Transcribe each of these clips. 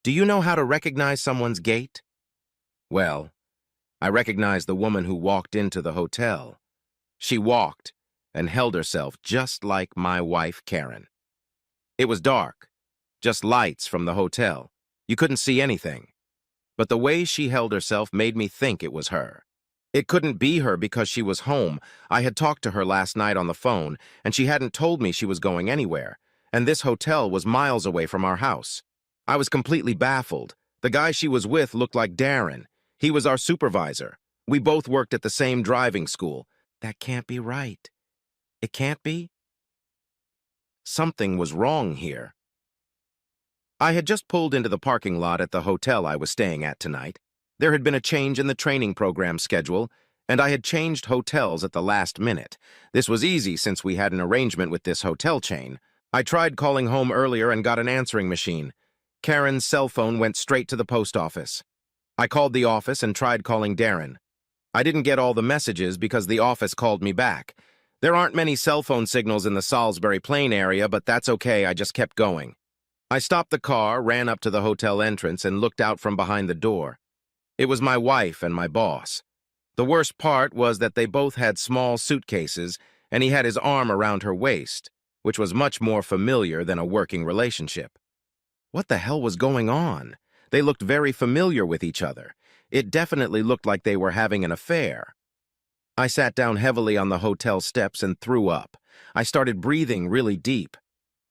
Do you know how to recognize someone's gait? Well, I recognized the woman who walked into the hotel. She walked and held herself just like my wife, Karen. It was dark, just lights from the hotel. You couldn't see anything. But the way she held herself made me think it was her. It couldn't be her because she was home. I had talked to her last night on the phone, and she hadn't told me she was going anywhere. And this hotel was miles away from our house. I was completely baffled. The guy she was with looked like Darren. He was our supervisor. We both worked at the same driving school. That can't be right. It can't be? Something was wrong here. I had just pulled into the parking lot at the hotel I was staying at tonight. There had been a change in the training program schedule, and I had changed hotels at the last minute. This was easy since we had an arrangement with this hotel chain. I tried calling home earlier and got an answering machine. Karen's cell phone went straight to the post office. I called the office and tried calling Darren. I didn't get all the messages because the office called me back. There aren't many cell phone signals in the Salisbury Plain area, but that's okay, I just kept going. I stopped the car, ran up to the hotel entrance, and looked out from behind the door. It was my wife and my boss. The worst part was that they both had small suitcases, and he had his arm around her waist, which was much more familiar than a working relationship. What the hell was going on? They looked very familiar with each other. It definitely looked like they were having an affair. I sat down heavily on the hotel steps and threw up. I started breathing really deep.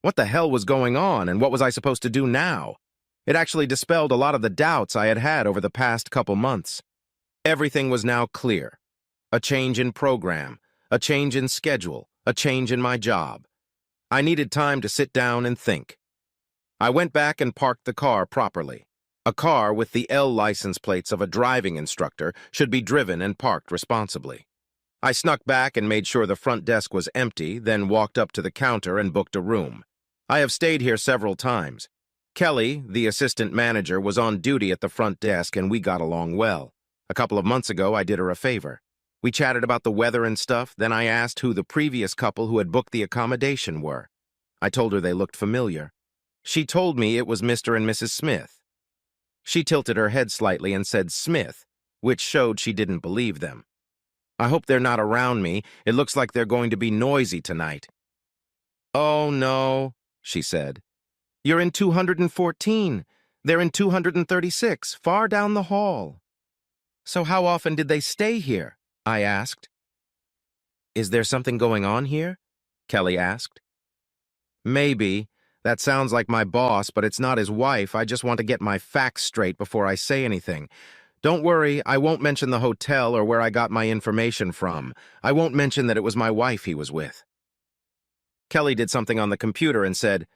What the hell was going on, and what was I supposed to do now? It actually dispelled a lot of the doubts I had had over the past couple months. Everything was now clear. A change in program, a change in schedule, a change in my job. I needed time to sit down and think. I went back and parked the car properly. A car with the L license plates of a driving instructor should be driven and parked responsibly. I snuck back and made sure the front desk was empty, then walked up to the counter and booked a room. I have stayed here several times. Kelly, the assistant manager, was on duty at the front desk and we got along well. A couple of months ago, I did her a favor. We chatted about the weather and stuff, then I asked who the previous couple who had booked the accommodation were. I told her they looked familiar. She told me it was Mr. and Mrs. Smith. She tilted her head slightly and said Smith, which showed she didn't believe them. I hope they're not around me. It looks like they're going to be noisy tonight. Oh, no, she said. You're in 214. They're in 236, far down the hall. So how often did they stay here? I asked. Is there something going on here? Kelly asked. Maybe. That sounds like my boss, but it's not his wife. I just want to get my facts straight before I say anything. Don't worry, I won't mention the hotel or where I got my information from. I won't mention that it was my wife he was with. Kelly did something on the computer and said,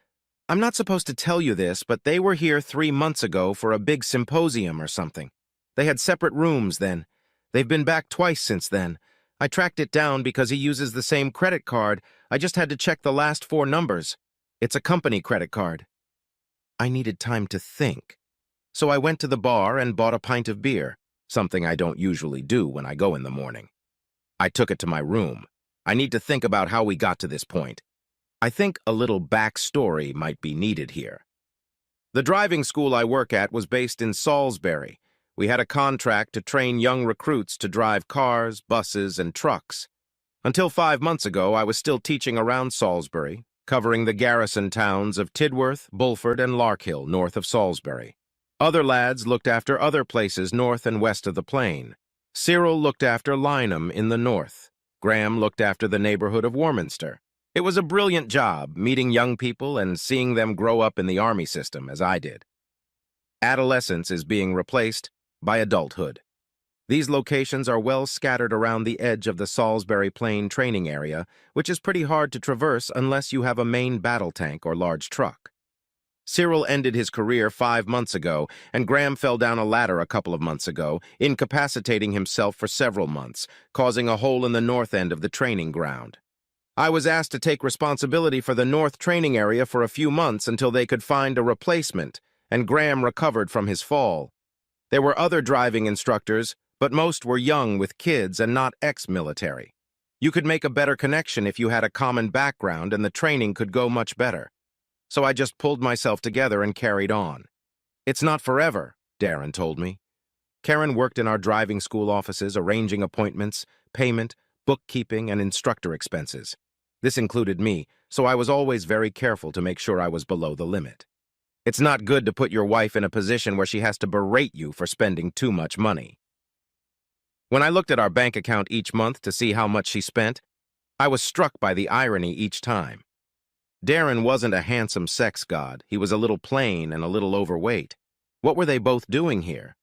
I'm not supposed to tell you this, but they were here 3 months ago for a big symposium or something. They had separate rooms then. They've been back twice since then. I tracked it down because he uses the same credit card. I just had to check the last 4 numbers. It's a company credit card. I needed time to think. So I went to the bar and bought a pint of beer, something I don't usually do when I go in the morning. I took it to my room. I need to think about how we got to this point. I think a little backstory might be needed here. The driving school I work at was based in Salisbury. We had a contract to train young recruits to drive cars, buses, and trucks. Until 5 months ago, I was still teaching around Salisbury, covering the garrison towns of Tidworth, Bulford, and Larkhill north of Salisbury. Other lads looked after other places north and west of the plain. Cyril looked after Lynham in the north. Graham looked after the neighborhood of Warminster. It was a brilliant job, meeting young people and seeing them grow up in the army system, as I did. Adolescence is being replaced by adulthood. These locations are well scattered around the edge of the Salisbury Plain training area, which is pretty hard to traverse unless you have a main battle tank or large truck. Cyril ended his career 5 months ago, and Graham fell down a ladder a couple of months ago, incapacitating himself for several months, causing a hole in the north end of the training ground. I was asked to take responsibility for the north training area for a few months until they could find a replacement, and Graham recovered from his fall. There were other driving instructors, but most were young with kids and not ex-military. You could make a better connection if you had a common background, and the training could go much better. So I just pulled myself together and carried on. It's not forever, Darren told me. Karen worked in our driving school offices, arranging appointments, payment, bookkeeping, and instructor expenses. This included me, so I was always very careful to make sure I was below the limit. It's not good to put your wife in a position where she has to berate you for spending too much money. When I looked at our bank account each month to see how much she spent, I was struck by the irony each time. Darren wasn't a handsome sex god. He was a little plain and a little overweight. What were they both doing here?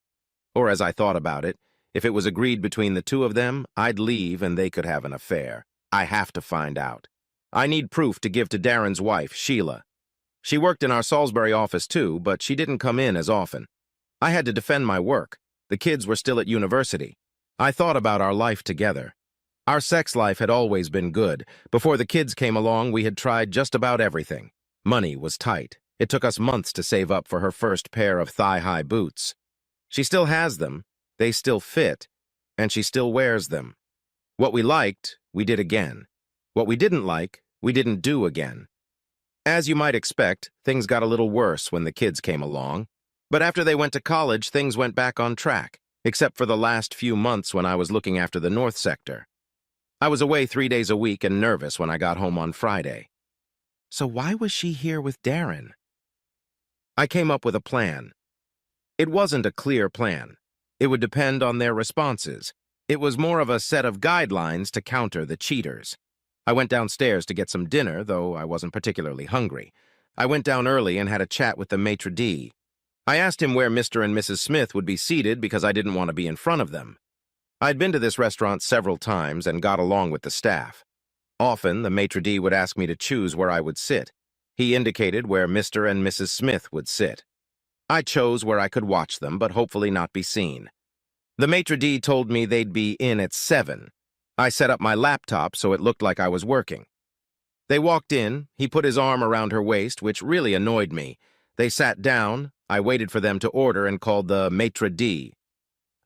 Or as I thought about it, if it was agreed between the two of them, I'd leave and they could have an affair. I have to find out. I need proof to give to Darren's wife, Sheila. She worked in our Salisbury office too, but she didn't come in as often. I had to defend my work. The kids were still at university. I thought about our life together. Our sex life had always been good. Before the kids came along, we had tried just about everything. Money was tight. It took us months to save up for her first pair of thigh-high boots. She still has them. They still fit. And she still wears them. What we liked, we did again. What we didn't like, we didn't do again. As you might expect, things got a little worse when the kids came along. But after they went to college, things went back on track, except for the last few months when I was looking after the North Sector. I was away 3 days a week and nervous when I got home on Friday. So why was she here with Darren? I came up with a plan. It wasn't a clear plan. It would depend on their responses. It was more of a set of guidelines to counter the cheaters. I went downstairs to get some dinner, though I wasn't particularly hungry. I went down early and had a chat with the maitre d'. I asked him where Mr. and Mrs. Smith would be seated because I didn't want to be in front of them. I'd been to this restaurant several times and got along with the staff. Often, the maitre d' would ask me to choose where I would sit. He indicated where Mr. and Mrs. Smith would sit. I chose where I could watch them, but hopefully not be seen. The maitre d' told me they'd be in at 7. I set up my laptop so it looked like I was working. They walked in, he put his arm around her waist, which really annoyed me. They sat down, I waited for them to order and called the maitre d'.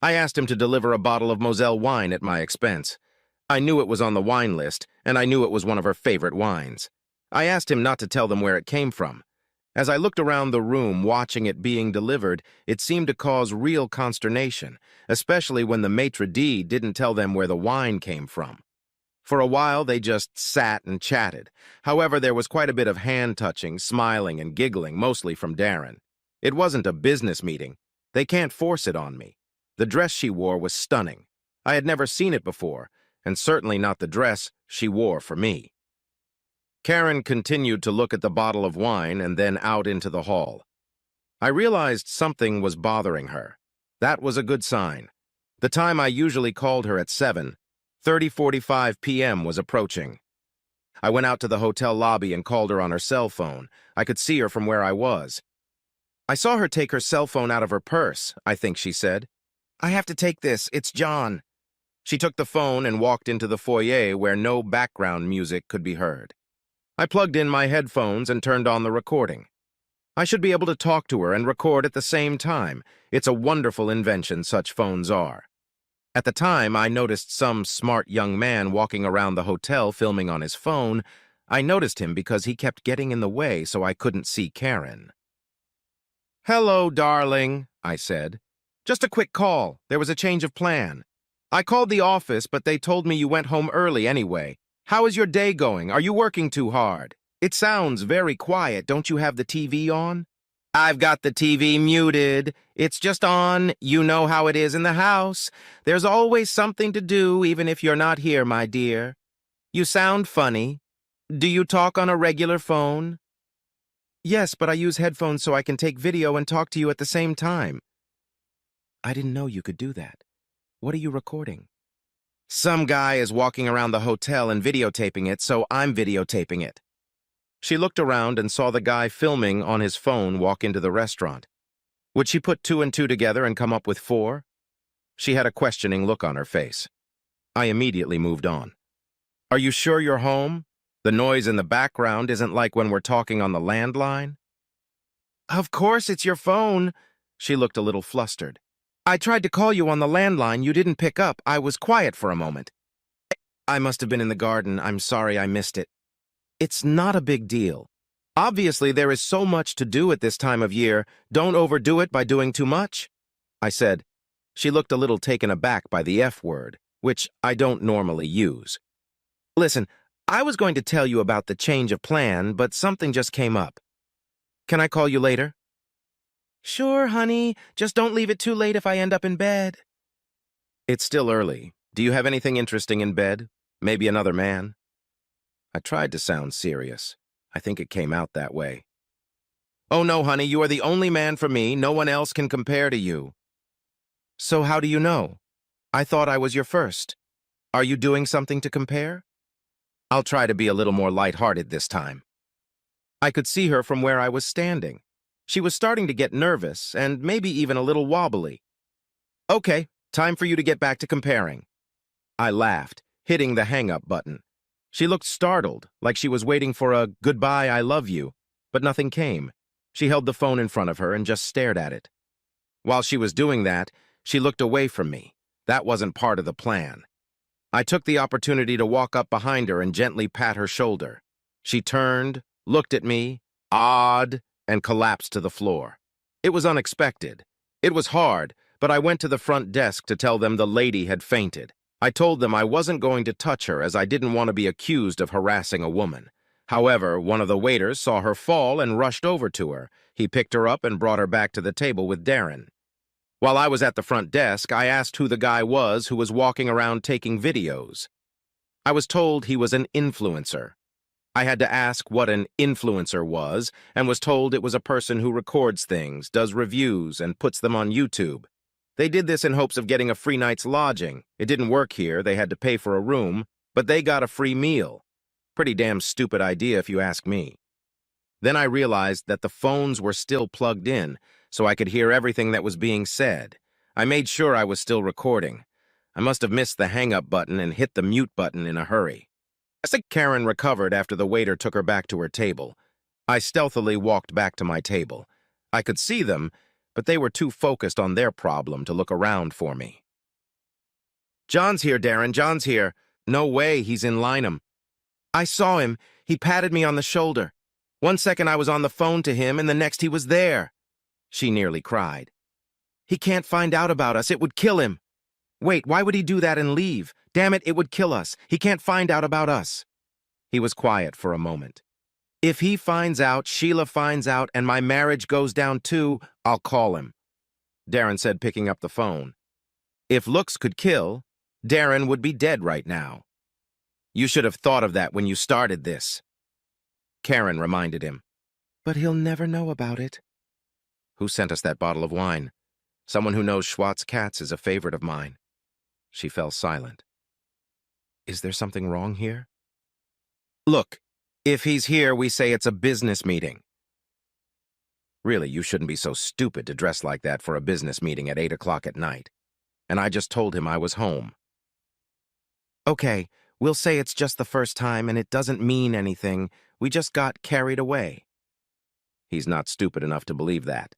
I asked him to deliver a bottle of Moselle wine at my expense. I knew it was on the wine list, and I knew it was one of her favorite wines. I asked him not to tell them where it came from. As I looked around the room watching it being delivered, it seemed to cause real consternation, especially when the maitre d' didn't tell them where the wine came from. For a while, they just sat and chatted. However, there was quite a bit of hand-touching, smiling, and giggling, mostly from Darren. It wasn't a business meeting. They can't force it on me. The dress she wore was stunning. I had never seen it before, and certainly not the dress she wore for me. Karen continued to look at the bottle of wine and then out into the hall. I realized something was bothering her. That was a good sign. The time I usually called her at 7:45 p.m. was approaching. I went out to the hotel lobby and called her on her cell phone. I could see her from where I was. I saw her take her cell phone out of her purse, I think she said. "I have to take this, it's John." She took the phone and walked into the foyer where no background music could be heard. I plugged in my headphones and turned on the recording. I should be able to talk to her and record at the same time. It's a wonderful invention such phones are. At the time, I noticed some smart young man walking around the hotel filming on his phone. I noticed him because he kept getting in the way so I couldn't see Karen. "Hello, darling," I said. "Just a quick call. There was a change of plan. I called the office, but they told me you went home early anyway. How is your day going? Are you working too hard? It sounds very quiet. Don't you have the TV on?" "I've got the TV muted. It's just on. You know how it is in the house. There's always something to do, even if you're not here, my dear. You sound funny. Do you talk on a regular phone?" "Yes, but I use headphones so I can take video and talk to you at the same time." "I didn't know you could do that. What are you recording?" "Some guy is walking around the hotel and videotaping it, so I'm videotaping it." She looked around and saw the guy filming on his phone walk into the restaurant. Would she put 2 and 2 together and come up with 4? She had a questioning look on her face. I immediately moved on. "Are you sure you're home? The noise in the background isn't like when we're talking on the landline?" "Of course it's your phone." She looked a little flustered. "I tried to call you on the landline. You didn't pick up. I was quiet for a moment." "I must have been in the garden. I'm sorry I missed it." "It's not a big deal. Obviously, there is so much to do at this time of year. Don't overdo it by doing too much, I said. She looked a little taken aback by the F word, which I don't normally use. Listen, I was going to tell you about the change of plan, but something just came up. Can I call you later? Sure, honey. Just don't leave it too late if I end up in bed. It's still early. Do you have anything interesting in bed? Maybe another man? I tried to sound serious. I think it came out that way. Oh no, honey, you are the only man for me. No one else can compare to you. So how do you know? I thought I was your first. Are you doing something to compare? I'll try to be a little more lighthearted this time. I could see her from where I was standing. She was starting to get nervous and maybe even a little wobbly. Okay, time for you to get back to comparing. I laughed, hitting the hang-up button. She looked startled, like she was waiting for a goodbye, I love you, but nothing came. She held the phone in front of her and just stared at it. While she was doing that, she looked away from me. That wasn't part of the plan. I took the opportunity to walk up behind her and gently pat her shoulder. She turned, looked at me, awed, and collapsed to the floor. It was unexpected. It was hard, but I went to the front desk to tell them the lady had fainted. I told them I wasn't going to touch her as I didn't want to be accused of harassing a woman. However, one of the waiters saw her fall and rushed over to her. He picked her up and brought her back to the table with Darren. While I was at the front desk, I asked who the guy was who was walking around taking videos. I was told he was an influencer. I had to ask what an influencer was and was told it was a person who records things, does reviews, and puts them on YouTube. They did this in hopes of getting a free night's lodging. It didn't work here, they had to pay for a room, but they got a free meal. Pretty damn stupid idea if you ask me. Then I realized that the phones were still plugged in, so I could hear everything that was being said. I made sure I was still recording. I must have missed the hang-up button and hit the mute button in a hurry. I think Karen recovered after the waiter took her back to her table. I stealthily walked back to my table. I could see them, but they were too focused on their problem to look around for me. John's here, Darren. John's here. No way, he's in Lynham. I saw him. He patted me on the shoulder. 1 second I was on the phone to him, and the next he was there. She nearly cried. He can't find out about us. It would kill him. Wait, why would he do that and leave? Damn it, it would kill us. He can't find out about us. He was quiet for a moment. If he finds out, Sheila finds out, and my marriage goes down too, I'll call him. Darren said, picking up the phone. If looks could kill, Darren would be dead right now. You should have thought of that when you started this. Karen reminded him. But he'll never know about it. Who sent us that bottle of wine? Someone who knows Schwartz Katz is a favorite of mine. She fell silent. Is there something wrong here? Look, if he's here, we say it's a business meeting. Really, you shouldn't be so stupid to dress like that for a business meeting at 8 o'clock at night. And I just told him I was home. Okay, we'll say it's just the first time and it doesn't mean anything. We just got carried away. He's not stupid enough to believe that.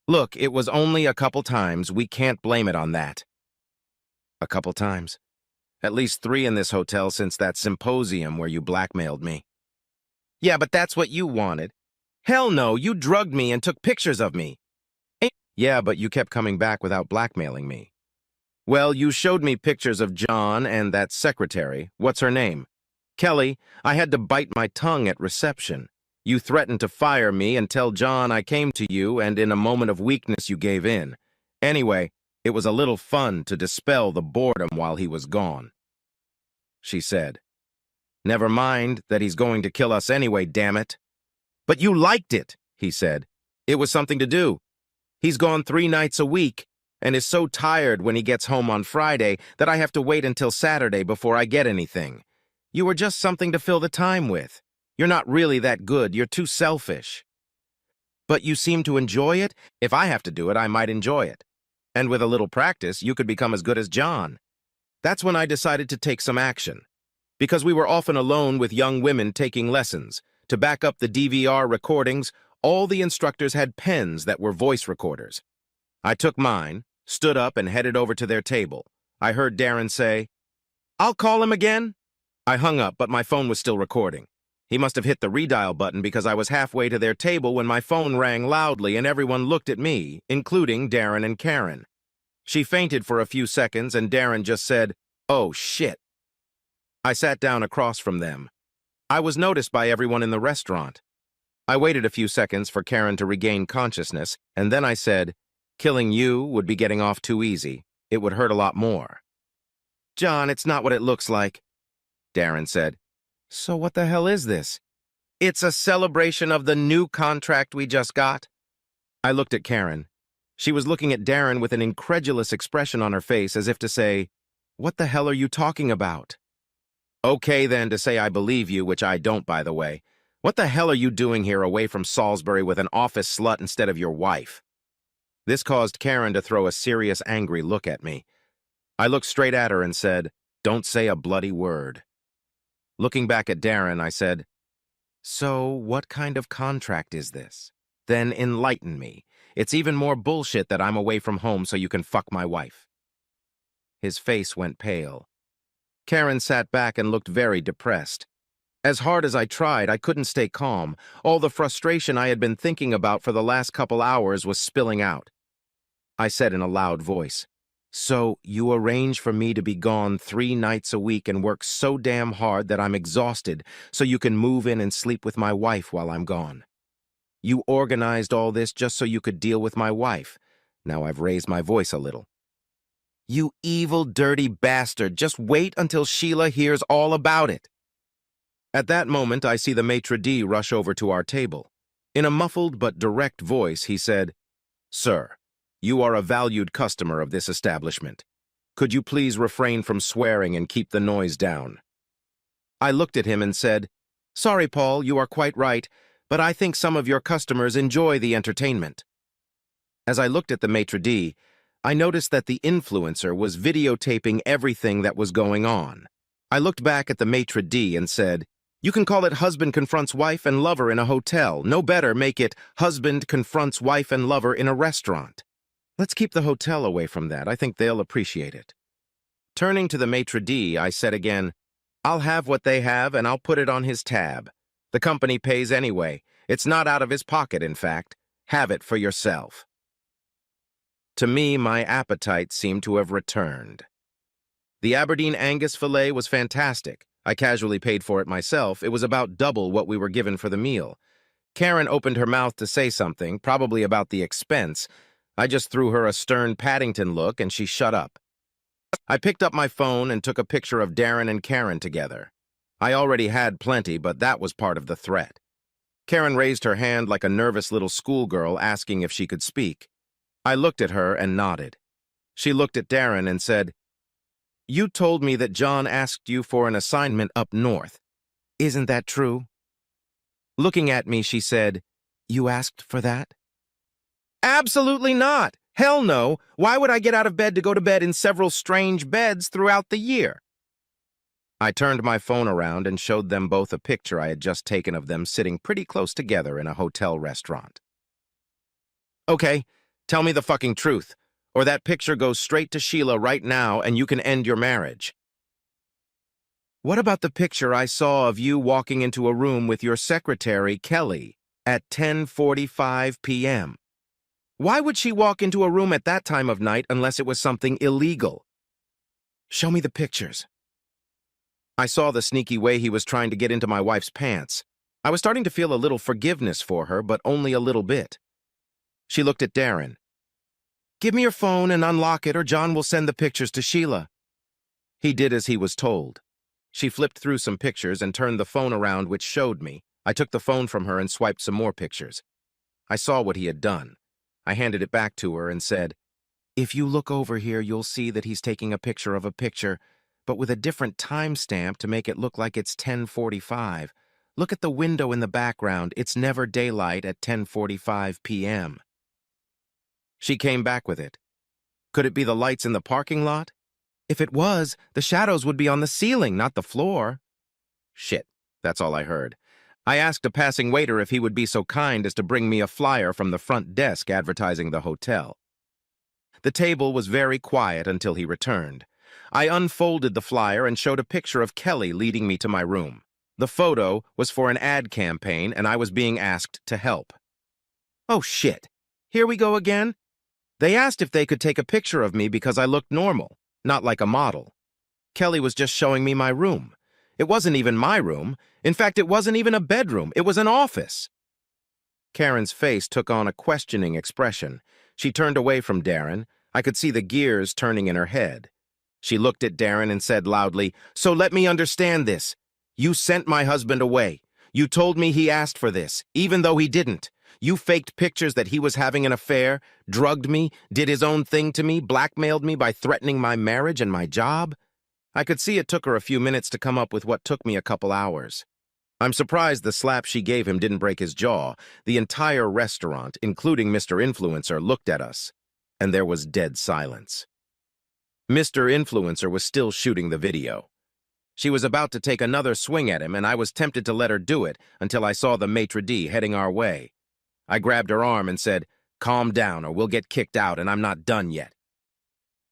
Look, it was only a couple times. We can't blame it on that. A couple times? At least 3 in this hotel since that symposium where you blackmailed me. Yeah, but that's what you wanted. Hell no, you drugged me and took pictures of me. Yeah, but you kept coming back without blackmailing me. Well, you showed me pictures of John and that secretary. What's her name? Kelly. I had to bite my tongue at reception. You threatened to fire me and tell John I came to you, and in a moment of weakness you gave in. Anyway, it was a little fun to dispel the boredom while he was gone. She said, Never mind that he's going to kill us anyway, damn it. But you liked it, he said. It was something to do. He's gone 3 nights a week and is so tired when he gets home on Friday that I have to wait until Saturday before I get anything. You were just something to fill the time with. You're not really that good. You're too selfish. But you seem to enjoy it. If I have to do it, I might enjoy it. And with a little practice, you could become as good as John. That's when I decided to take some action. Because we were often alone with young women taking lessons. To back up the DVR recordings, all the instructors had pens that were voice recorders. I took mine, stood up, and headed over to their table. I heard Darren say, I'll call him again. I hung up, but my phone was still recording. He must have hit the redial button because I was halfway to their table when my phone rang loudly and everyone looked at me, including Darren and Karen. She fainted for a few seconds and Darren just said, "Oh, shit." I sat down across from them. I was noticed by everyone in the restaurant. I waited a few seconds for Karen to regain consciousness, and then I said, "Killing you would be getting off too easy. It would hurt a lot more." "John, it's not what it looks like," Darren said. "So what the hell is this?" "It's a celebration of the new contract we just got." I looked at Karen. She was looking at Darren with an incredulous expression on her face as if to say, "What the hell are you talking about?" "Okay, then, to say I believe you, which I don't, by the way. What the hell are you doing here away from Salisbury with an office slut instead of your wife?" This caused Karen to throw a serious, angry look at me. I looked straight at her and said, "Don't say a bloody word." Looking back at Darren, I said, "So, what kind of contract is this? Then enlighten me. It's even more bullshit that I'm away from home so you can fuck my wife." His face went pale. Karen sat back and looked very depressed. As hard as I tried, I couldn't stay calm. All the frustration I had been thinking about for the last couple hours was spilling out. I said in a loud voice, "So, you arrange for me to be gone 3 nights a week and work so damn hard that I'm exhausted so you can move in and sleep with my wife while I'm gone. You organized all this just so you could deal with my wife." Now I've raised my voice a little. "You evil, dirty bastard, just wait until Sheila hears all about it." At that moment, I see the maitre d' rush over to our table. In a muffled but direct voice, he said, "Sir, you are a valued customer of this establishment. Could you please refrain from swearing and keep the noise down?" I looked at him and said, "Sorry, Paul, you are quite right, but I think some of your customers enjoy the entertainment." As I looked at the maitre d', I noticed that the influencer was videotaping everything that was going on. I looked back at the maitre d' and said, "You can call it husband confronts wife and lover in a hotel. No better make it husband confronts wife and lover in a restaurant. Let's keep the hotel away from that. I think they'll appreciate it." Turning to the maitre d', I said again, "I'll have what they have and I'll put it on his tab. The company pays anyway. It's not out of his pocket, in fact. Have it for yourself." To me, my appetite seemed to have returned. The Aberdeen Angus filet was fantastic. I casually paid for it myself. It was about double what we were given for the meal. Karen opened her mouth to say something, probably about the expense. I just threw her a stern Paddington look and she shut up. I picked up my phone and took a picture of Darren and Karen together. I already had plenty, but that was part of the threat. Karen raised her hand like a nervous little schoolgirl asking if she could speak. I looked at her and nodded. She looked at Darren and said, "You told me that John asked you for an assignment up north. Isn't that true?" Looking at me, she said, "You asked for that?" "Absolutely not! Hell no! Why would I get out of bed to go to bed in several strange beds throughout the year?" I turned my phone around and showed them both a picture I had just taken of them sitting pretty close together in a hotel restaurant. "Okay, tell me the fucking truth, or that picture goes straight to Sheila right now and you can end your marriage." "What about the picture I saw of you walking into a room with your secretary, Kelly, at 10:45 p.m.? Why would she walk into a room at that time of night unless it was something illegal?" "Show me the pictures." I saw the sneaky way he was trying to get into my wife's pants. I was starting to feel a little forgiveness for her, but only a little bit. She looked at Darren. "Give me your phone and unlock it, or John will send the pictures to Sheila." He did as he was told. She flipped through some pictures and turned the phone around, which showed me. I took the phone from her and swiped some more pictures. I saw what he had done. I handed it back to her and said, "If you look over here, you'll see that he's taking a picture of a picture, but with a different timestamp to make it look like it's 10:45. Look at the window in the background. It's never daylight at 10:45 p.m. She came back with it. "Could it be the lights in the parking lot? If it was, the shadows would be on the ceiling, not the floor." Shit, that's all I heard. I asked a passing waiter if he would be so kind as to bring me a flyer from the front desk advertising the hotel. The table was very quiet until he returned. I unfolded the flyer and showed a picture of Kelly leading me to my room. The photo was for an ad campaign, and I was being asked to help. Oh, shit. Here we go again? They asked if they could take a picture of me because I looked normal, not like a model. Kelly was just showing me my room. It wasn't even my room. In fact, it wasn't even a bedroom. It was an office. Karen's face took on a questioning expression. She turned away from Darren. I could see the gears turning in her head. She looked at Darren and said loudly, "So let me understand this. You sent my husband away. You told me he asked for this, even though he didn't. You faked pictures that he was having an affair, drugged me, did his own thing to me, blackmailed me by threatening my marriage and my job." I could see it took her a few minutes to come up with what took me a couple hours. I'm surprised the slap she gave him didn't break his jaw. The entire restaurant, including Mr. Influencer, looked at us, and there was dead silence. Mr. Influencer was still shooting the video. She was about to take another swing at him, and I was tempted to let her do it until I saw the maitre d' heading our way. I grabbed her arm and said, "Calm down or we'll get kicked out, and I'm not done yet."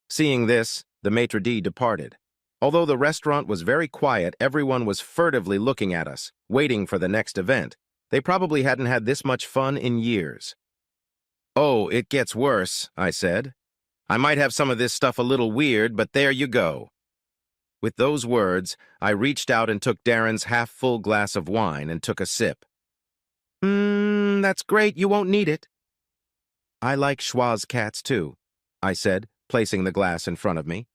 Seeing this, the maitre d' departed. Although the restaurant was very quiet, everyone was furtively looking at us, waiting for the next event. They probably hadn't had this much fun in years. "Oh, it gets worse," I said. "I might have some of this stuff a little weird, but there you go." With those words, I reached out and took Darren's half-full glass of wine and took a sip. That's great, you won't need it." "I like Schwa's cats too," I said, placing the glass in front of me.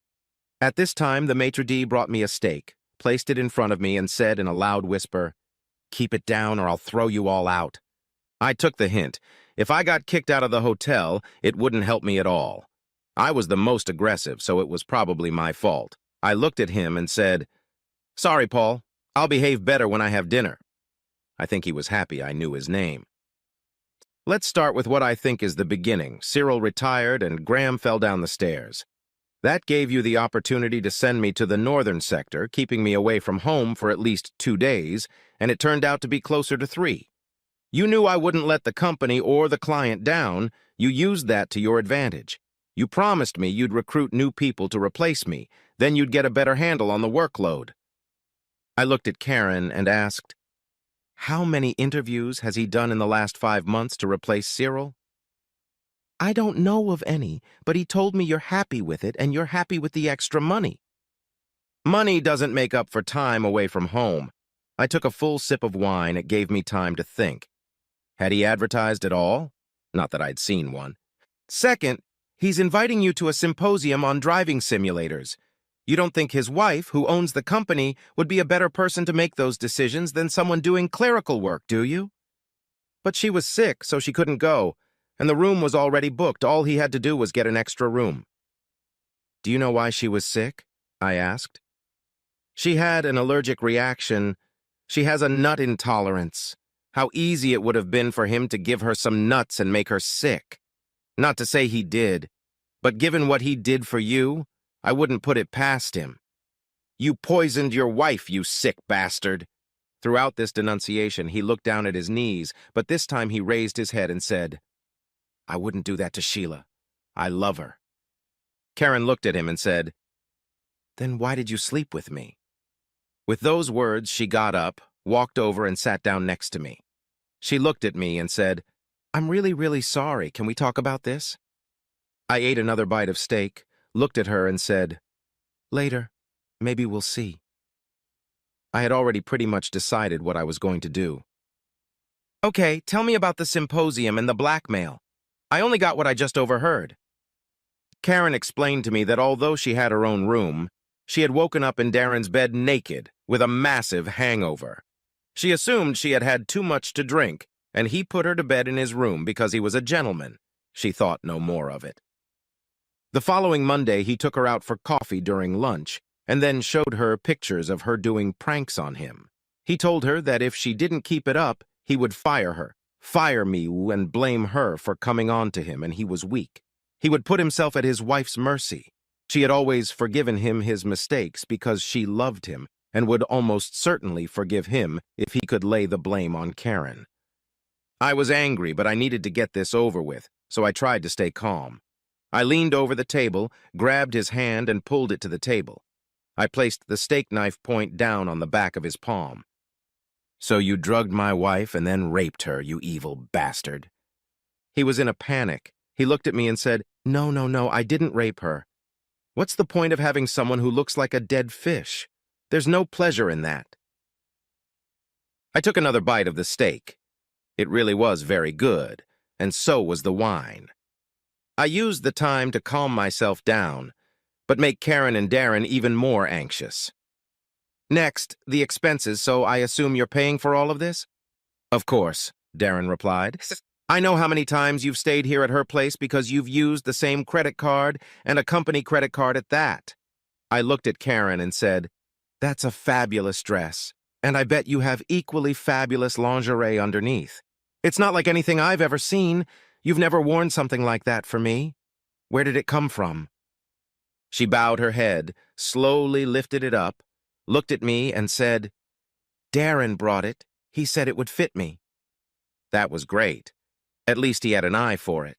At this time, the maitre d' brought me a steak, placed it in front of me, and said in a loud whisper, "Keep it down or I'll throw you all out." I took the hint. If I got kicked out of the hotel, it wouldn't help me at all. I was the most aggressive, so it was probably my fault. I looked at him and said, "Sorry, Paul. I'll behave better when I have dinner." I think he was happy I knew his name. Let's start with what I think is the beginning. Cyril retired and Graham fell down the stairs. That gave you the opportunity to send me to the northern sector, keeping me away from home for at least 2 days, and it turned out to be closer to 3. You knew I wouldn't let the company or the client down. You used that to your advantage. You promised me you'd recruit new people to replace me, then you'd get a better handle on the workload. I looked at Karen and asked, "How many interviews has he done in the last 5 months to replace Cyril?" "I don't know of any, but he told me you're happy with it and you're happy with the extra money." Money doesn't make up for time away from home. I took a full sip of wine. It gave me time to think. Had he advertised at all? Not that I'd seen one. Second, he's inviting you to a symposium on driving simulators. You don't think his wife, who owns the company, would be a better person to make those decisions than someone doing clerical work, do you? But she was sick, so she couldn't go, and the room was already booked. All he had to do was get an extra room. "Do you know why she was sick?" I asked. "She had an allergic reaction. She has a nut intolerance. How easy it would have been for him to give her some nuts and make her sick. Not to say he did, but given what he did for you, I wouldn't put it past him. You poisoned your wife, you sick bastard." Throughout this denunciation, he looked down at his knees, but this time he raised his head and said, "I wouldn't do that to Sheila. I love her." Karen looked at him and said, "Then why did you sleep with me?" With those words, she got up, walked over and sat down next to me. She looked at me and said, "I'm really, really sorry. Can we talk about this?" I ate another bite of steak, looked at her and said, "Later. Maybe we'll see." I had already pretty much decided what I was going to do. "Okay, tell me about the symposium and the blackmail. I only got what I just overheard." Karen explained to me that although she had her own room, she had woken up in Darren's bed naked with a massive hangover. She assumed she had had too much to drink, and he put her to bed in his room because he was a gentleman. She thought no more of it. The following Monday, he took her out for coffee during lunch, and then showed her pictures of her doing pranks on him. He told her that if she didn't keep it up, he would fire me, and blame her for coming on to him, and he was weak. He would put himself at his wife's mercy. She had always forgiven him his mistakes because she loved him, and would almost certainly forgive him if he could lay the blame on Karen. I was angry, but I needed to get this over with, so I tried to stay calm. I leaned over the table, grabbed his hand, and pulled it to the table. I placed the steak knife point down on the back of his palm. So you drugged my wife and then raped her, you evil bastard. He was in a panic. He looked at me and said, "No, no, no, I didn't rape her. What's the point of having someone who looks like a dead fish? There's no pleasure in that." I took another bite of the steak. It really was very good, and so was the wine. I used the time to calm myself down, but make Karen and Darren even more anxious. "Next, the expenses, so I assume you're paying for all of this?" "Of course," Darren replied. "I know how many times you've stayed here at her place because you've used the same credit card and a company credit card at that." I looked at Karen and said, "That's a fabulous dress, and I bet you have equally fabulous lingerie underneath. It's not like anything I've ever seen. You've never worn something like that for me. Where did it come from?" She bowed her head, slowly lifted it up, looked at me and said, "Darren brought it. He said it would fit me." That was great. At least he had an eye for it.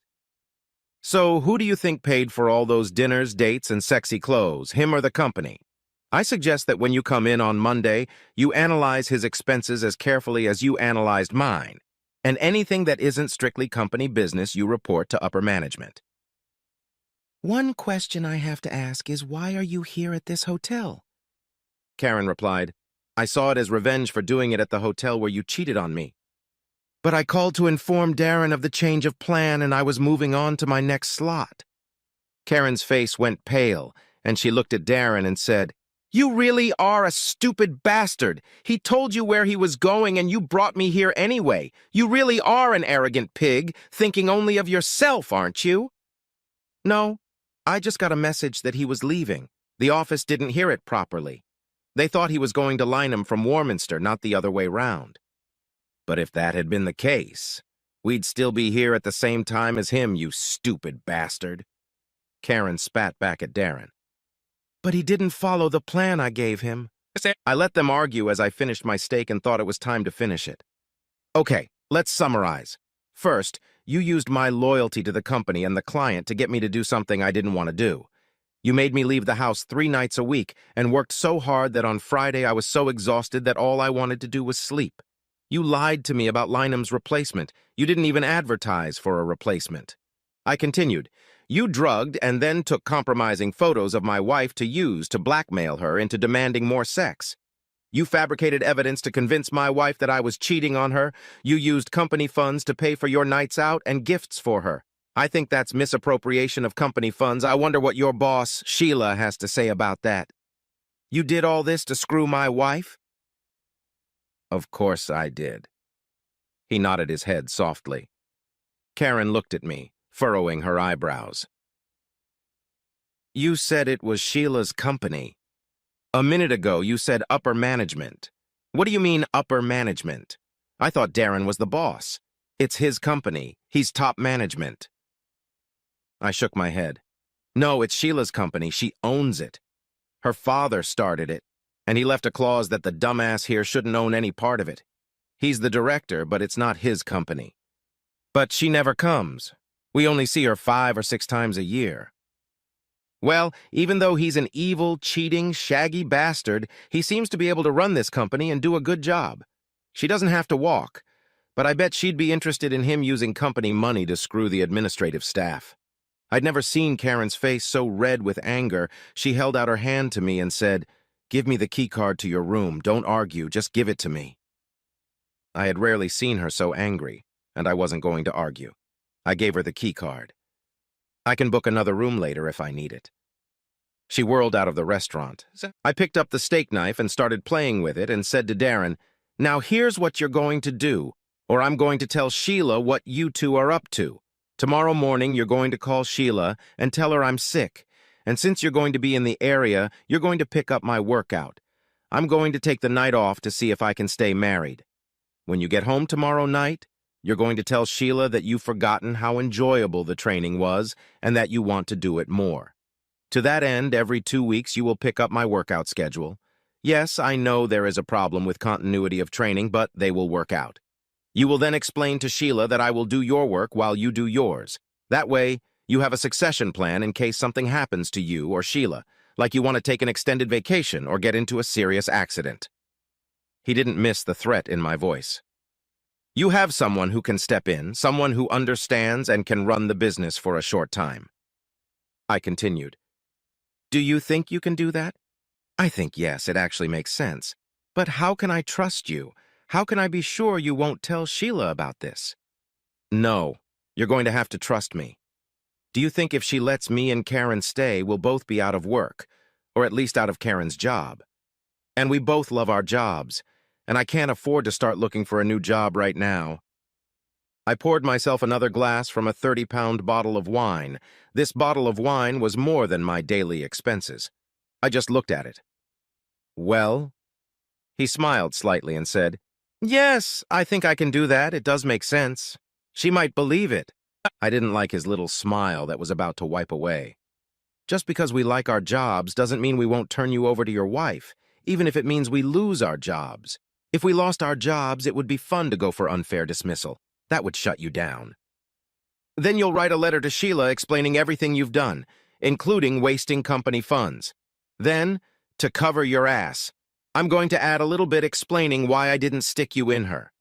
"So who do you think paid for all those dinners, dates, and sexy clothes, him or the company? I suggest that when you come in on Monday, you analyze his expenses as carefully as you analyzed mine, and anything that isn't strictly company business you report to upper management." "One question I have to ask is, why are you here at this hotel?" Karen replied, "I saw it as revenge for doing it at the hotel where you cheated on me. But I called to inform Darren of the change of plan and I was moving on to my next slot." Karen's face went pale, and she looked at Darren and said, "You really are a stupid bastard. He told you where he was going and you brought me here anyway. You really are an arrogant pig, thinking only of yourself, aren't you?" "No, I just got a message that he was leaving. The office didn't hear it properly. They thought he was going to Lynham from Warminster, not the other way round." "But if that had been the case, we'd still be here at the same time as him, you stupid bastard." Karen spat back at Darren. "But he didn't follow the plan I gave him." I let them argue as I finished my steak and thought it was time to finish it. "Okay, let's summarize. First, you used my loyalty to the company and the client to get me to do something I didn't want to do. You made me leave the house 3 nights a week and worked so hard that on Friday I was so exhausted that all I wanted to do was sleep. You lied to me about Lynham's replacement. You didn't even advertise for a replacement." I continued, "You drugged and then took compromising photos of my wife to use to blackmail her into demanding more sex. You fabricated evidence to convince my wife that I was cheating on her. You used company funds to pay for your nights out and gifts for her. I think that's misappropriation of company funds. I wonder what your boss, Sheila, has to say about that. You did all this to screw my wife?" "Of course I did." He nodded his head softly. Karen looked at me, furrowing her eyebrows. "You said it was Sheila's company. A minute ago, you said upper management. What do you mean, upper management? I thought Darren was the boss. It's his company. He's top management." I shook my head. "No, it's Sheila's company. She owns it. Her father started it, and he left a clause that the dumbass here shouldn't own any part of it. He's the director, but it's not his company. But she never comes. We only see her 5 or 6 times a year. Well, even though he's an evil, cheating, shaggy bastard, he seems to be able to run this company and do a good job. She doesn't have to walk, but I bet she'd be interested in him using company money to screw the administrative staff." I'd never seen Karen's face so red with anger. She held out her hand to me and said, "Give me the key card to your room. Don't argue. Just give it to me." I had rarely seen her so angry, and I wasn't going to argue. I gave her the key card. "I can book another room later if I need it." She whirled out of the restaurant. I picked up the steak knife and started playing with it and said to Darren, "Now here's what you're going to do, or I'm going to tell Sheila what you two are up to. Tomorrow morning, you're going to call Sheila and tell her I'm sick, and since you're going to be in the area, you're going to pick up my workout. I'm going to take the night off to see if I can stay married. When you get home tomorrow night, you're going to tell Sheila that you've forgotten how enjoyable the training was and that you want to do it more. To that end, every 2 weeks you will pick up my workout schedule. Yes, I know there is a problem with continuity of training, but they will work out. You will then explain to Sheila that I will do your work while you do yours. That way, you have a succession plan in case something happens to you or Sheila, like you want to take an extended vacation or get into a serious accident." He didn't miss the threat in my voice. You have someone who can step in, someone who understands and can run the business for a short time. I continued. Do you think you can do that? I think yes, it actually makes sense. But how can I trust you? How can I be sure you won't tell Sheila about this? No, you're going to have to trust me. Do you think if she lets me and Karen stay, we'll both be out of work, or at least out of Karen's job? And we both love our jobs, and I can't afford to start looking for a new job right now. I poured myself another glass from a 30-pound bottle of wine. This bottle of wine was more than my daily expenses. I just looked at it. Well? He smiled slightly and said, Yes, I think I can do that. It does make sense. She might believe it. I didn't like his little smile that was about to wipe away. Just because we like our jobs doesn't mean we won't turn you over to your wife, even if it means we lose our jobs. If we lost our jobs, it would be fun to go for unfair dismissal. That would shut you down. Then you'll write a letter to Sheila explaining everything you've done, including wasting company funds. Then, to cover your ass, I'm going to add a little bit explaining why I didn't stick you in her.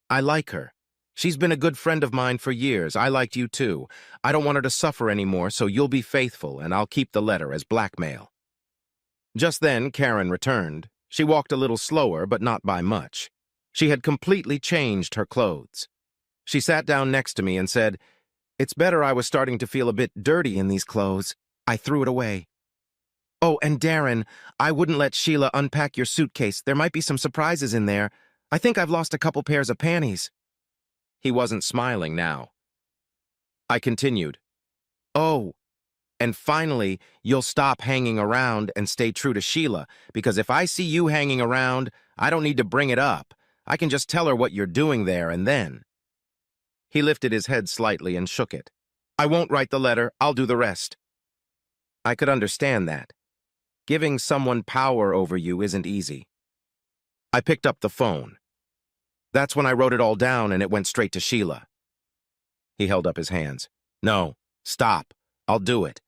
I like her. She's been a good friend of mine for years. I liked you too. I don't want her to suffer anymore, so you'll be faithful, and I'll keep the letter as blackmail. Just then, Karen returned. She walked a little slower, but not by much. She had completely changed her clothes. She sat down next to me and said, It's better. I was starting to feel a bit dirty in these clothes. I threw it away. Oh, and Darren, I wouldn't let Sheila unpack your suitcase. There might be some surprises in there. I think I've lost a couple pairs of panties. He wasn't smiling now. I continued. Oh, and finally, you'll stop hanging around and stay true to Sheila, because if I see you hanging around, I don't need to bring it up. I can just tell her what you're doing there and then. He lifted his head slightly and shook it. I won't write the letter. I'll do the rest. I could understand that. Giving someone power over you isn't easy. I picked up the phone. That's when I wrote it all down and it went straight to Sheila. He held up his hands. No, stop. I'll do it.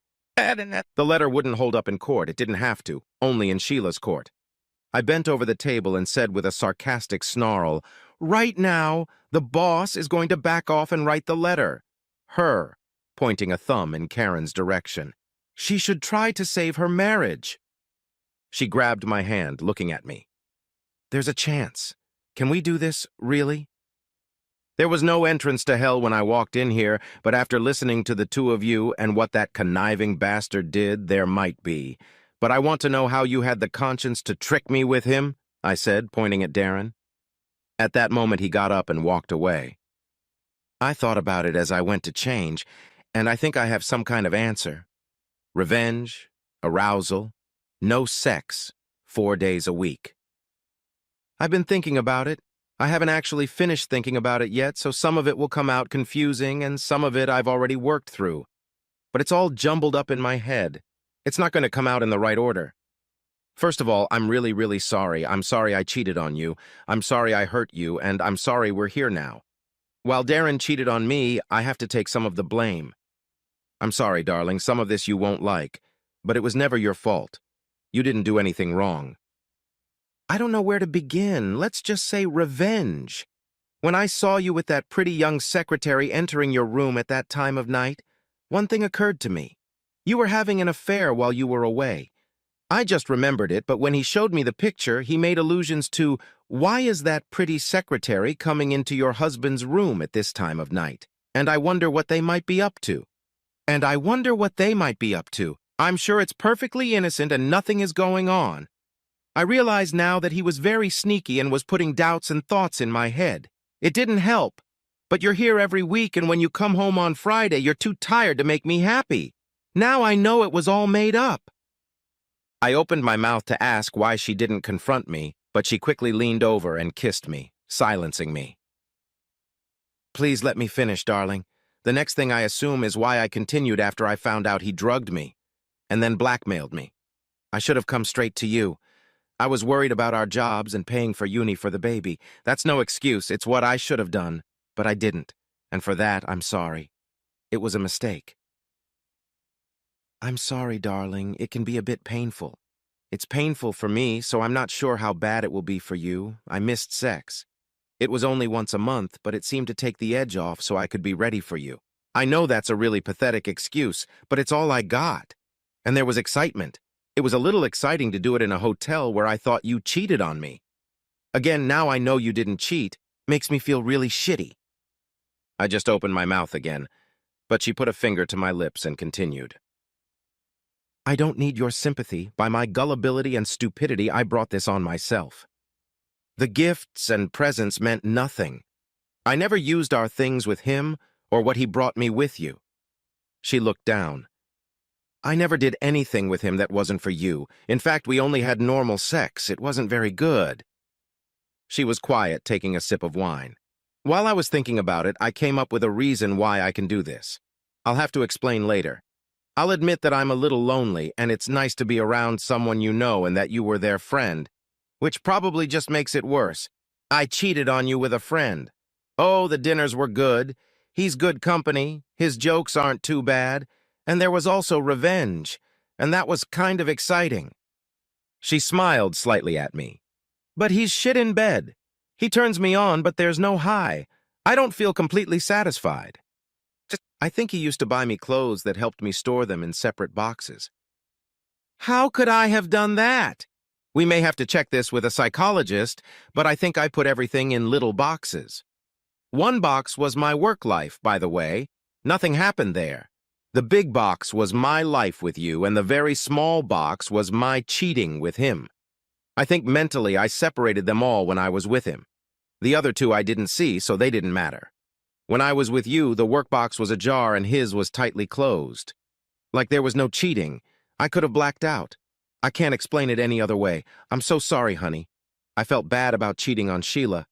The letter wouldn't hold up in court. It didn't have to, only in Sheila's court. I bent over the table and said with a sarcastic snarl, Right now, the boss is going to back off and write the letter. Her, pointing a thumb in Karen's direction. She should try to save her marriage. She grabbed my hand, looking at me. There's a chance. Can we do this, really? There was no entrance to hell when I walked in here, but after listening to the two of you and what that conniving bastard did, there might be. But I want to know how you had the conscience to trick me with him, I said, pointing at Darren. At that moment, he got up and walked away. I thought about it as I went to change, and I think I have some kind of answer. Revenge, arousal, no sex, 4 days a week. I've been thinking about it. I haven't actually finished thinking about it yet, so some of it will come out confusing and some of it I've already worked through. But it's all jumbled up in my head. It's not going to come out in the right order. First of all, I'm really, really sorry. I'm sorry I cheated on you. I'm sorry I hurt you, and I'm sorry we're here now. While Darren cheated on me, I have to take some of the blame. I'm sorry, darling. Some of this you won't like, but it was never your fault. You didn't do anything wrong. I don't know where to begin. Let's just say revenge. When I saw you with that pretty young secretary entering your room at that time of night, one thing occurred to me. You were having an affair while you were away. I just remembered it, but when he showed me the picture, he made allusions to, why is that pretty secretary coming into your husband's room at this time of night? And I wonder what they might be up to. I'm sure it's perfectly innocent and nothing is going on. I realize now that he was very sneaky and was putting doubts and thoughts in my head. It didn't help. But you're here every week, and when you come home on Friday, you're too tired to make me happy. Now I know it was all made up. I opened my mouth to ask why she didn't confront me, but she quickly leaned over and kissed me, silencing me. Please let me finish, darling. The next thing I assume is why I continued after I found out he drugged me, and then blackmailed me. I should have come straight to you. I was worried about our jobs and paying for uni for the baby. That's no excuse. It's what I should have done, but I didn't. And for that, I'm sorry. It was a mistake. I'm sorry, darling. It can be a bit painful. It's painful for me, so I'm not sure how bad it will be for you. I missed sex. It was only once a month, but it seemed to take the edge off so I could be ready for you. I know that's a really pathetic excuse, but it's all I got. And there was excitement. It was a little exciting to do it in a hotel where I thought you cheated on me. Again, now I know you didn't cheat. Makes me feel really shitty. I just opened my mouth again, but she put a finger to my lips and continued. I don't need your sympathy. By my gullibility and stupidity, I brought this on myself. The gifts and presents meant nothing. I never used our things with him or what he brought me with you. She looked down. I never did anything with him that wasn't for you. In fact, we only had normal sex. It wasn't very good. She was quiet, taking a sip of wine. While I was thinking about it, I came up with a reason why I can do this. I'll have to explain later. I'll admit that I'm a little lonely, and it's nice to be around someone you know and that you were their friend, which probably just makes it worse. I cheated on you with a friend. Oh, the dinners were good. He's good company. His jokes aren't too bad. And there was also revenge, and that was kind of exciting. She smiled slightly at me. But he's shit in bed. He turns me on, but there's no high. I don't feel completely satisfied. I think he used to buy me clothes that helped me store them in separate boxes. How could I have done that? We may have to check this with a psychologist, but I think I put everything in little boxes. One box was my work life, by the way. Nothing happened there. The big box was my life with you, and the very small box was my cheating with him. I think mentally I separated them all when I was with him. The other two I didn't see, so they didn't matter. When I was with you, the work box was ajar and his was tightly closed. Like there was no cheating. I could have blacked out. I can't explain it any other way. I'm so sorry, honey. I felt bad about cheating on Sheila,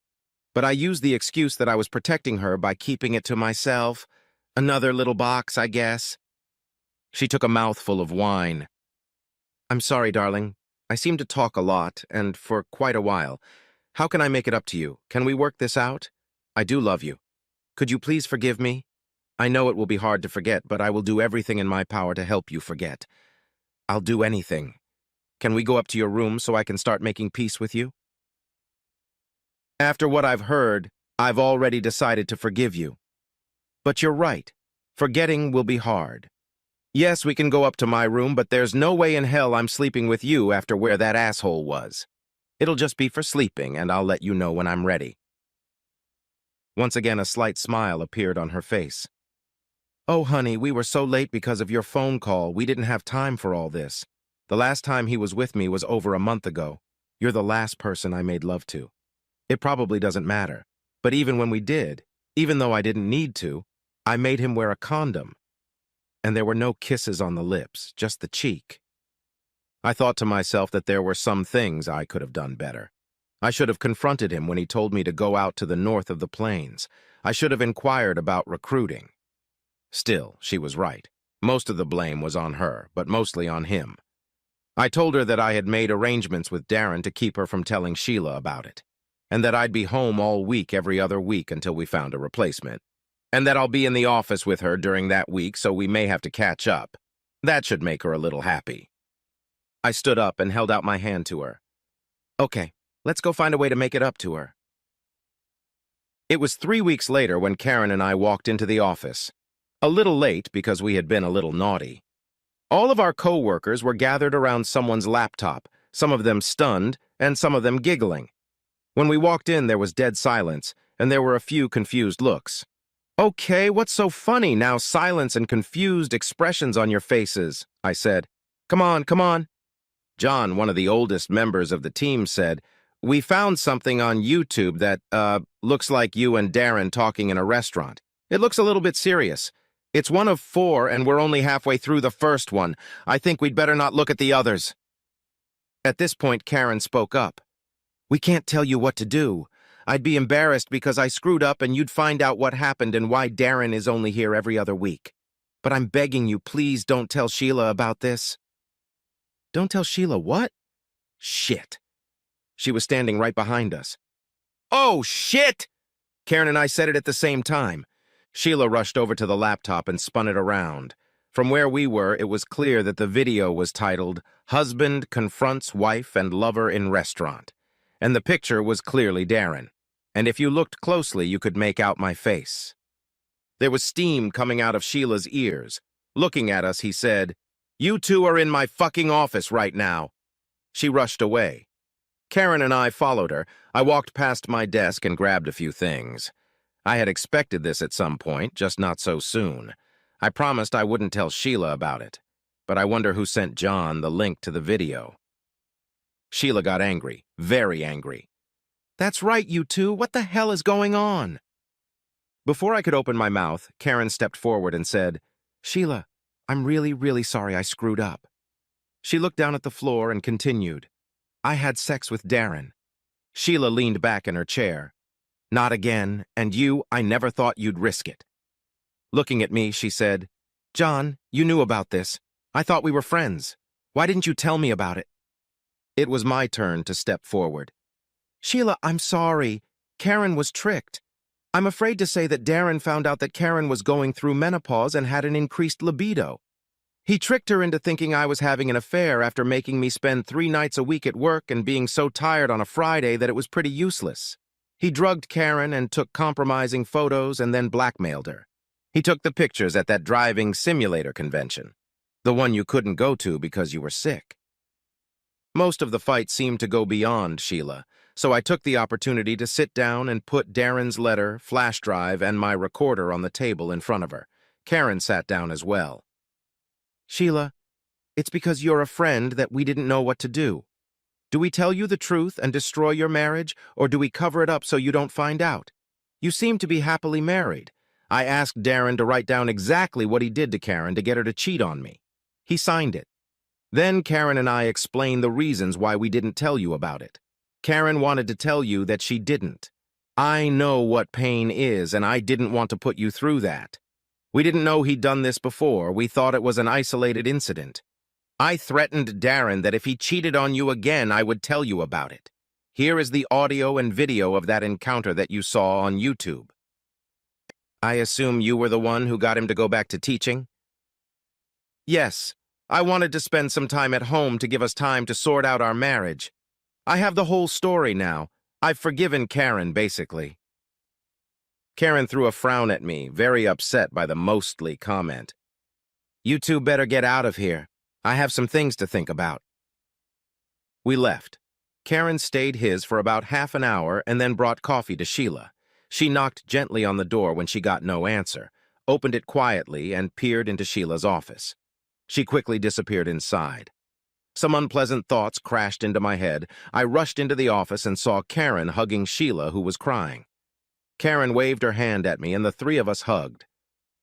but I used the excuse that I was protecting her by keeping it to myself. Another little box, I guess. She took a mouthful of wine. I'm sorry, darling. I seem to talk a lot, and for quite a while. How can I make it up to you? Can we work this out? I do love you. Could you please forgive me? I know it will be hard to forget, but I will do everything in my power to help you forget. I'll do anything. Can we go up to your room so I can start making peace with you? After what I've heard, I've already decided to forgive you. But you're right. Forgetting will be hard. Yes, we can go up to my room, but there's no way in hell I'm sleeping with you after where that asshole was. It'll just be for sleeping, and I'll let you know when I'm ready. Once again, a slight smile appeared on her face. Oh, honey, we were so late because of your phone call. We didn't have time for all this. The last time he was with me was over a month ago. You're the last person I made love to. It probably doesn't matter. But even when we did, even though I didn't need to, I made him wear a condom. And there were no kisses on the lips, just the cheek. I thought to myself that there were some things I could have done better. I should have confronted him when he told me to go out to the north of the plains. I should have inquired about recruiting. Still, she was right. Most of the blame was on her, but mostly on him. I told her that I had made arrangements with Darren to keep her from telling Sheila about it, and that I'd be home all week every other week until we found a replacement, and that I'll be in the office with her during that week, so we may have to catch up. That should make her a little happy. I stood up and held out my hand to her. Okay, let's go find a way to make it up to her. It was 3 weeks later when Karen and I walked into the office. A little late because we had been a little naughty. All of our co-workers were gathered around someone's laptop, some of them stunned and some of them giggling. When we walked in, there was dead silence, and there were a few confused looks. Okay, what's so funny now? Silence and confused expressions on your faces, I said. Come on, come on. John, one of the oldest members of the team, said, we found something on YouTube that, looks like you and Darren talking in a restaurant. It looks a little bit serious. It's one of 4, and we're only halfway through the first one. I think we'd better not look at the others. At this point, Karen spoke up. We can't tell you what to do. I'd be embarrassed because I screwed up and you'd find out what happened and why Darren is only here every other week. But I'm begging you, please don't tell Sheila about this. Don't tell Sheila what? Shit. She was standing right behind us. Oh, shit! Karen and I said it at the same time. Sheila rushed over to the laptop and spun it around. From where we were, it was clear that the video was titled, "Husband Confronts Wife and Lover in Restaurant," and the picture was clearly Darren. And if you looked closely, you could make out my face. There was steam coming out of Sheila's ears. Looking at us, he said, "You two are in my fucking office right now." She rushed away. Karen and I followed her. I walked past my desk and grabbed a few things. I had expected this at some point, just not so soon. I promised I wouldn't tell Sheila about it, but I wonder who sent John the link to the video. Sheila got angry, very angry. "That's right, you two. What the hell is going on?" Before I could open my mouth, Karen stepped forward and said, "Sheila, I'm really, really sorry I screwed up." She looked down at the floor and continued, "I had sex with Darren." Sheila leaned back in her chair. "Not again, and you, I never thought you'd risk it." Looking at me, she said, "John, you knew about this. I thought we were friends. Why didn't you tell me about it?" It was my turn to step forward. "Sheila, I'm sorry. Karen was tricked. I'm afraid to say that Darren found out that Karen was going through menopause and had an increased libido. He tricked her into thinking I was having an affair after making me spend 3 nights a week at work and being so tired on a Friday that it was pretty useless. He drugged Karen and took compromising photos and then blackmailed her. He took the pictures at that driving simulator convention, the one you couldn't go to because you were sick." Most of the fight seemed to go beyond Sheila, so I took the opportunity to sit down and put Darren's letter, flash drive, and my recorder on the table in front of her. Karen sat down as well. "Sheila, it's because you're a friend that we didn't know what to do. Do we tell you the truth and destroy your marriage, or do we cover it up so you don't find out? You seem to be happily married. I asked Darren to write down exactly what he did to Karen to get her to cheat on me. He signed it. Then Karen and I explained the reasons why we didn't tell you about it. Karen wanted to tell you that she didn't. I know what pain is, and I didn't want to put you through that. We didn't know he'd done this before. We thought it was an isolated incident. I threatened Darren that if he cheated on you again, I would tell you about it. Here is the audio and video of that encounter that you saw on YouTube." "I assume you were the one who got him to go back to teaching?" "Yes. I wanted to spend some time at home to give us time to sort out our marriage. I have the whole story now. I've forgiven Karen, basically." Karen threw a frown at me, very upset by the mostly comment. "You two better get out of here. I have some things to think about." We left. Karen stayed his for about half an hour and then brought coffee to Sheila. She knocked gently on the door when she got no answer, opened it quietly, and peered into Sheila's office. She quickly disappeared inside. Some unpleasant thoughts crashed into my head. I rushed into the office and saw Karen hugging Sheila, who was crying. Karen waved her hand at me, and the three of us hugged.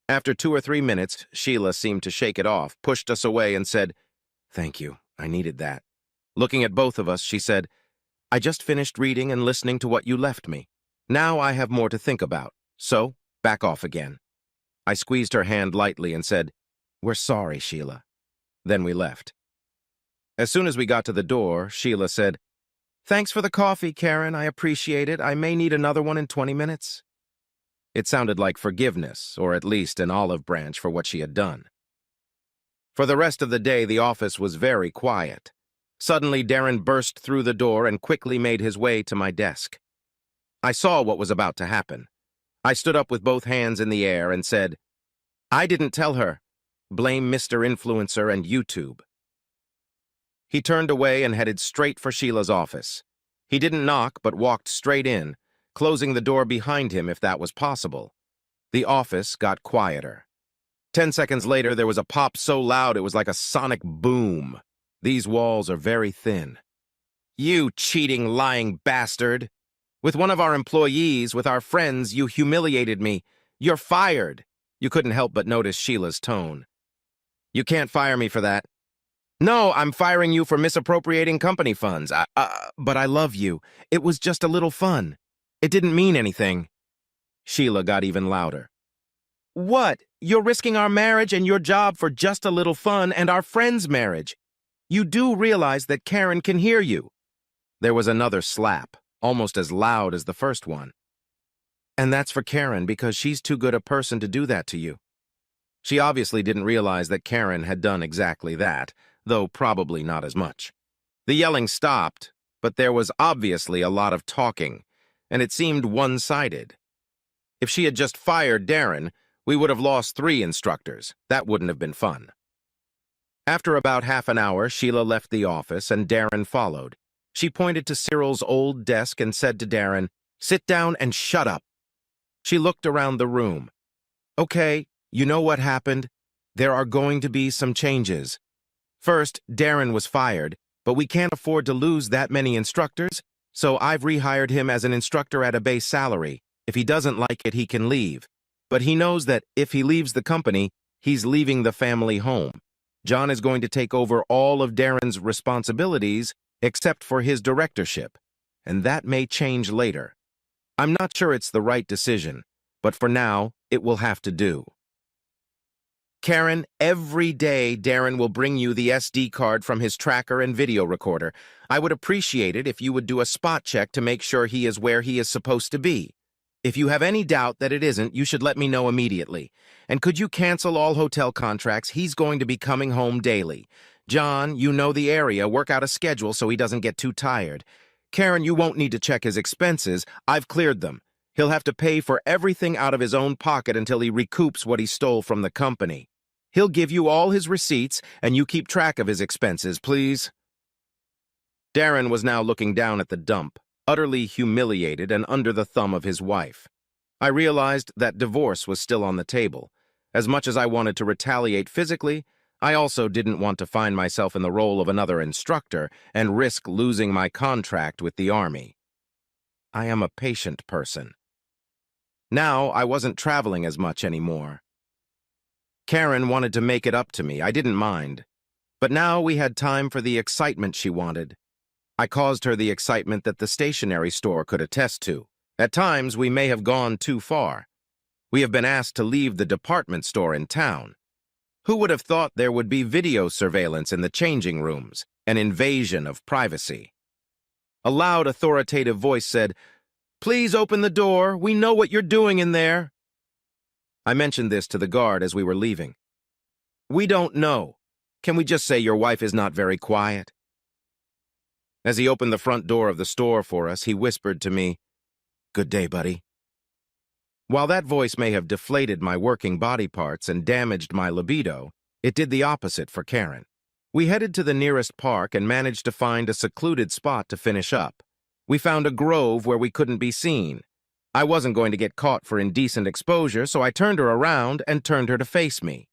After 2 or 3 minutes, Sheila seemed to shake it off, pushed us away, and said, "Thank you, I needed that." Looking at both of us, she said, "I just finished reading and listening to what you left me. Now I have more to think about, so back off again." I squeezed her hand lightly and said, "We're sorry, Sheila." Then we left. As soon as we got to the door, Sheila said, "Thanks for the coffee, Karen. I appreciate it. I may need another one in 20 minutes. It sounded like forgiveness, or at least an olive branch for what she had done. For the rest of the day, the office was very quiet. Suddenly, Darren burst through the door and quickly made his way to my desk. I saw what was about to happen. I stood up with both hands in the air and said, "I didn't tell her. Blame Mr. Influencer and YouTube." He turned away and headed straight for Sheila's office. He didn't knock, but walked straight in, closing the door behind him if that was possible. The office got quieter. 10 seconds later, there was a pop so loud it was like a sonic boom. These walls are very thin. "You cheating, lying bastard! With one of our employees, with our friends, you humiliated me. You're fired." You couldn't help but notice Sheila's tone. "You can't fire me for that." "No, I'm firing you for misappropriating company funds. But I love you. It was just a little fun. It didn't mean anything." Sheila got even louder. "What? You're risking our marriage and your job for just a little fun and our friend's marriage. You do realize that Karen can hear you." There was another slap, almost as loud as the first one. "And that's for Karen because she's too good a person to do that to you." She obviously didn't realize that Karen had done exactly that, though probably not as much. The yelling stopped, but there was obviously a lot of talking, and it seemed one-sided. If she had just fired Darren, we would have lost 3 instructors. That wouldn't have been fun. After about half an hour, Sheila left the office and Darren followed. She pointed to Cyril's old desk and said to Darren, "Sit down and shut up." She looked around the room. "Okay, you know what happened? There are going to be some changes. First, Darren was fired, but we can't afford to lose that many instructors, so I've rehired him as an instructor at a base salary. If he doesn't like it, he can leave. But he knows that if he leaves the company, he's leaving the family home. John is going to take over all of Darren's responsibilities except for his directorship, and that may change later. I'm not sure it's the right decision, but for now, it will have to do. Karen, every day Darren will bring you the SD card from his tracker and video recorder. I would appreciate it if you would do a spot check to make sure he is where he is supposed to be. If you have any doubt that it isn't, you should let me know immediately. And could you cancel all hotel contracts? He's going to be coming home daily. John, you know the area. Work out a schedule so he doesn't get too tired. Karen, you won't need to check his expenses. I've cleared them. He'll have to pay for everything out of his own pocket until he recoups what he stole from the company. He'll give you all his receipts, and you keep track of his expenses, please." Darren was now looking down at the dump, utterly humiliated and under the thumb of his wife. I realized that divorce was still on the table. As much as I wanted to retaliate physically, I also didn't want to find myself in the role of another instructor and risk losing my contract with the Army. I am a patient person. Now I wasn't traveling as much anymore. Karen wanted to make it up to me. I didn't mind. But now we had time for the excitement she wanted. I caused her the excitement that the stationery store could attest to. At times, we may have gone too far. We have been asked to leave the department store in town. Who would have thought there would be video surveillance in the changing rooms, an invasion of privacy? A loud, authoritative voice said, "Please open the door. We know what you're doing in there." I mentioned this to the guard as we were leaving. "We don't know. Can we just say your wife is not very quiet?" As he opened the front door of the store for us, he whispered to me, "Good day, buddy." While that voice may have deflated my working body parts and damaged my libido, it did the opposite for Karen. We headed to the nearest park and managed to find a secluded spot to finish up. We found a grove where we couldn't be seen. I wasn't going to get caught for indecent exposure, so I turned her around and turned her to face me.